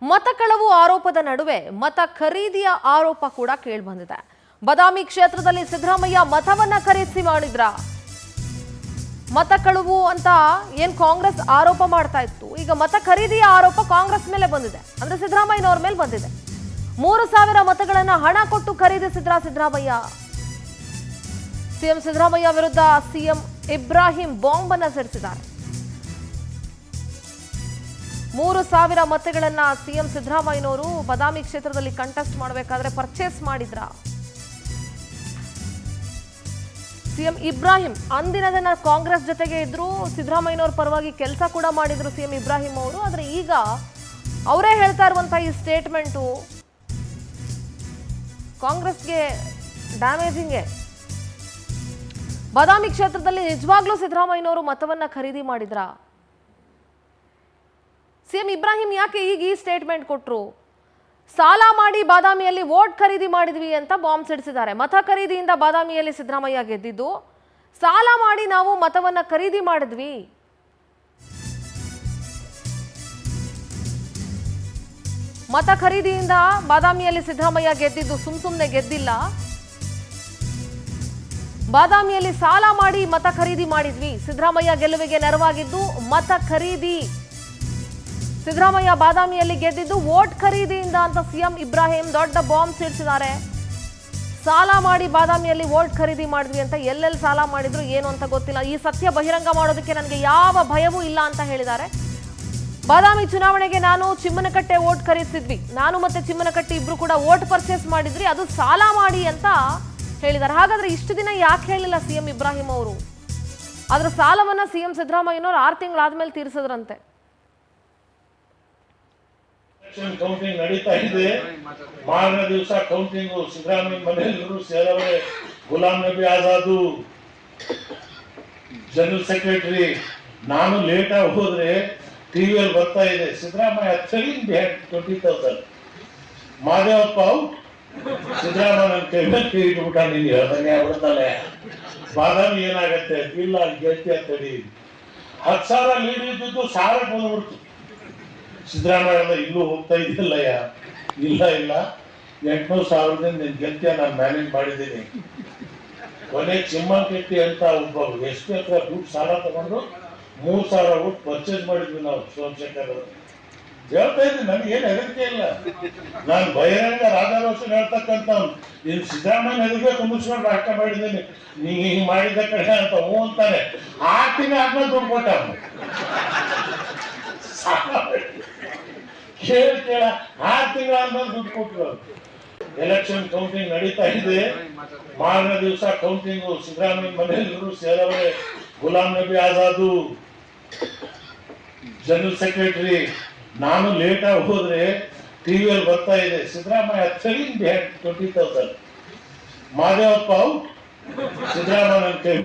ಮತ ಕಳವು ಆರೋಪದ ನಡುವೆ ಮತ ಖರೀದಿಯ ಆರೋಪ ಕೂಡ ಕೇಳಿಬಂದಿದೆ. ಬದಾಮಿ ಕ್ಷೇತ್ರದಲ್ಲಿ ಸಿದ್ದರಾಮಯ್ಯ ಮತವನ್ನ ಖರೀದಿ ಮಾಡಿದ್ರ ಮತ ಕಳವು ಅಂತ ಏನ್ ಕಾಂಗ್ರೆಸ್ ಆರೋಪ ಮಾಡ್ತಾ ಇತ್ತು, ಈಗ ಮತ ಖರೀದಿಯ ಆರೋಪ ಕಾಂಗ್ರೆಸ್ ಮೇಲೆ ಬಂದಿದೆ. ಅಂದ್ರೆ ಸಿದ್ದರಾಮಯ್ಯನವರ ಮೇಲೆ ಬಂದಿದೆ. 3,000 ಮತಗಳನ್ನ ಹಣ ಕೊಟ್ಟು ಖರೀದಿಸಿದ್ರ ಸಿದ್ದರಾಮಯ್ಯ. ಸಿಎಂ ಸಿದ್ದರಾಮಯ್ಯ ವಿರುದ್ಧ ಸಿಎಂ ಇಬ್ರಾಹಿಂ ಬಾಂಬ್ ಅನ್ನ ಸಿಡಿಸಿದ್ದಾರೆ. 3,000 ಮತಗಳನ್ನ ಸಿಎಂ ಸಿದ್ದರಾಮಯ್ಯನವರು ಬದಾಮಿ ಕ್ಷೇತ್ರದಲ್ಲಿ ಕಂಟೆಸ್ಟ್ ಮಾಡಬೇಕಾದ್ರೆ ಪರ್ಚೇಸ್ ಮಾಡಿದ್ರ. ಸಿಎಂ ಇಬ್ರಾಹಿಂ ಅಂದಿನ ದಿನ ಕಾಂಗ್ರೆಸ್ ಜೊತೆಗೆ ಇದ್ರು, ಸಿದ್ದರಾಮಯ್ಯನವರ ಪರವಾಗಿ ಕೆಲಸ ಕೂಡ ಮಾಡಿದ್ರು ಸಿಎಂ ಇಬ್ರಾಹಿಂ ಅವರು. ಆದ್ರೆ ಈಗ ಅವರೇ ಹೇಳ್ತಾ ಇರುವಂತಹ ಈ ಸ್ಟೇಟ್ಮೆಂಟು ಕಾಂಗ್ರೆಸ್ಗೆ ಡ್ಯಾಮೇಜಿಂಗ್. ಬದಾಮಿ ಕ್ಷೇತ್ರದಲ್ಲಿ ನಿಜವಾಗ್ಲೂ ಸಿದ್ದರಾಮಯ್ಯನವರು ಮತವನ್ನ ಖರೀದಿ ಮಾಡಿದ್ರ? ಸಿಎಂ ಇಬ್ರಾಹಿಂ ಯಾಕೆ ಈಗ ಈ ಸ್ಟೇಟ್ಮೆಂಟ್ ಕೊಟ್ರು? ಸಾಲ ಮಾಡಿ ಬಾದಾಮಿಯಲ್ಲಿ ವೋಟ್ ಖರೀದಿ ಮಾಡಿದ್ವಿ ಅಂತ ಬಾಂಬ್ ಸಿಡಿಸಿದ್ದಾರೆ. ಮತ ಖರೀದಿಯಿಂದ ಬಾದಾಮಿಯಲ್ಲಿ ಸಿದ್ದರಾಮಯ್ಯ ಗೆದ್ದಿದ್ದು, ಸಾಲ ಮಾಡಿ ನಾವು ಮತವನ್ನ ಖರೀದಿ ಮಾಡಿದ್ವಿ. ಮತ ಖರೀದಿಯಿಂದ ಬಾದಾಮಿಯಲ್ಲಿ ಸಿದ್ದರಾಮಯ್ಯ ಗೆದ್ದಿದ್ದು ಸುಮ್ನೆ ಗೆದ್ದಿಲ್ಲ. ಬಾದಾಮಿಯಲ್ಲಿ ಸಾಲ ಮಾಡಿ ಮತ ಖರೀದಿ ಮಾಡಿದ್ವಿ. ಸಿದ್ದರಾಮಯ್ಯ ಗೆಲುವಿಗೆ ನೆರವಾಗಿದ್ದು ಮತ ಖರೀದಿ. ಸಿದ್ದರಾಮಯ್ಯ ಬಾದಾಮಿಯಲ್ಲಿ ಗೆದ್ದಿದ್ದು ವೋಟ್ ಖರೀದಿಯಿಂದ ಅಂತ ಸಿಎಂ ಇಬ್ರಾಹಿಂ ದೊಡ್ಡ ಬಾಂಬ್ ಸಿಡಿಸಿದ್ದಾರೆ. ಸಾಲ ಮಾಡಿ ಬಾದಾಮಿಯಲ್ಲಿ ವೋಟ್ ಖರೀದಿ ಮಾಡಿದ್ವಿ ಅಂತ ಎಲ್ಲೆಲ್ಲಿ ಸಾಲ ಮಾಡಿದ್ರು ಏನು ಅಂತ ಗೊತ್ತಿಲ್ಲ. ಈ ಸತ್ಯ ಬಹಿರಂಗ ಮಾಡೋದಕ್ಕೆ ನನಗೆ ಯಾವ ಭಯವೂ ಇಲ್ಲ ಅಂತ ಹೇಳಿದ್ದಾರೆ. ಬಾದಾಮಿ ಚುನಾವಣೆಗೆ ನಾನು ಚಿಮ್ಮನಕಟ್ಟೆ ವೋಟ್ ಖರೀದಿಸಿದ್ವಿ. ನಾನು ಮತ್ತೆ ಚಿಮ್ಮನಕಟ್ಟೆ ಇಬ್ರು ಕೂಡ ವೋಟ್ ಪರ್ಚೇಸ್ ಮಾಡಿದ್ರಿ, ಅದು ಸಾಲ ಮಾಡಿ ಅಂತ ಹೇಳಿದ್ದಾರೆ. ಹಾಗಾದ್ರೆ ಇಷ್ಟು ದಿನ ಯಾಕೆ ಹೇಳಿಲ್ಲ ಸಿಎಂ ಇಬ್ರಾಹಿಂ ಅವರು? ಆದ್ರೆ ಸಾಲವನ್ನ ಸಿಎಂ ಸಿದ್ದರಾಮಯ್ಯನವರು 6 ತಿಂಗಳಾದ್ಮೇಲೆ ತೀರಿಸಿದ್ರಂತೆ. ಕೌಂಟಿಂಗ್ ನಡೀತಾ ಇದೆ. ಮಾರನೇ ದಿವಸ ಕೌಂಟಿಂಗ್ ಸಿದ್ದರಾಮಯ್ಯ ಮನೆಯಲ್ಲೂ ಸೇರವರೆ ಗುಲಾಂ ನಬಿ ಆಜಾದ್ ಜನರಲ್ ಸೆಕ್ರೆಟರಿ. ನಾನು ಲೇಟ್ ಆಗಿ ಹೋದ್ರೆ ಟಿವಿಯಲ್ಲಿ ಬರ್ತಾ ಇದೆ ಸಿದ್ದರಾಮಯ್ಯ 20,000 ಮಾದೇವಪ್ಪ ಔಟ್. ಸಿದ್ದರಾಮಯ್ಯ ನನ್ನ ಕೈ ಮೇಲೆ ಕೈ ಇಟ್ಬಿಟ್ಟ, ನೀನು ಹೇಳ್ದಂಗೆ ಆಗ್ಬಿಡ್ತಲ್ಲ, ಬಾದಾಮಿ ಏನಾಗತ್ತೆ ಇಲ್ಲ ಗೆಲ್ತಿ ಅಂತೇಳಿ 10,000 ಲೀಡ್ ಇದ್ದಿದ್ದು 1,000 ಬಂದ್ಬಿಡ್ತು. ಸಿದ್ದರಾಮಯ್ಯ ಇಲ್ಲೂ ಹೋಗ್ತಾ ಇದ್ದಿಲ್ಲಯ್ಯ, ಇಲ್ಲ 800,000 ನಿನ್ ಗೆಲ್ತಿಯ ನಾನು ಮ್ಯಾನೇಜ್ ಮಾಡಿದ್ದೀನಿ. ಕೊನೆ ಚಿಮ್ಮನಕಟ್ಟಿ ಅಂತ ಒಬ್ಬ ಎಷ್ಟು ಹತ್ರ ದುಡ್ಡು ಸಾಲ ತಗೊಂಡು 3,000 ಓಟ್ ಪರ್ಚೇಸ್ ಮಾಡಿದ್ವಿ ನಾವು. ಸೋಮಶೇಖರ್ ಅವರು ಹೇಳ್ತಾ ಇದ್ದೀನಿ, ನನಗೇನು ಹೆದರಿಕೆ ಇಲ್ಲ. ನಾನು ಬಹಿರಂಗ ರಾಧಾರೋಷನ್ ಹೇಳ್ತಕ್ಕಂಥ ಇನ್ನು ಸಿದ್ದರಾಮಯ್ಯ ಎದುರಿಗೆ ಕುಂದಿಸ್ಕೊಂಡು ರಾಷ್ಟ್ರ ಮಾಡಿದ್ದೀನಿ, ನೀ ಹಿಂಗೆ ಮಾಡಿದ ಕಡೆ ಅಂತ ಹೂ ಅಂತಾನೆ. 6 ತಿಂಗಳು ಆದ್ಮೇಲೆ ದುಡ್ಡು ಕೊಟ್ಟ ಕೇಳ 6 ತಿಂಗಳಾದ್ಮೇಲೆ ದುಡ್ಡು ಕೊಟ್ಟರು. ಎಲೆಕ್ಷನ್ ಕೌಂಟಿಂಗ್ ನಡೀತಾ ಇದೆ. ಮಾರನೇ ದಿವಸ ಕೌಂಟಿಂಗ್ ಸಿದ್ದರಾಮಯ್ಯ ಮನೆಯಲ್ಲೂ ಸೇರವರೆ ಗುಲಾಂ ನಬಿ ಆಜಾದ್ ಜನರಲ್ ಸೆಕ್ರೆಟರಿ. ನಾನು ಲೇಟ್ ಆಗಿ ಹೋದ್ರೆ ಟಿವಿಯಲ್ಲಿ ಬರ್ತಾ ಇದೆ ಸಿದ್ದರಾಮಯ್ಯ 20,000 ಮಾದೇವಪ್ಪ ಔಟ್. ಸಿದ್ದರಾಮಯ್ಯ ನನ್ನ ಕೈ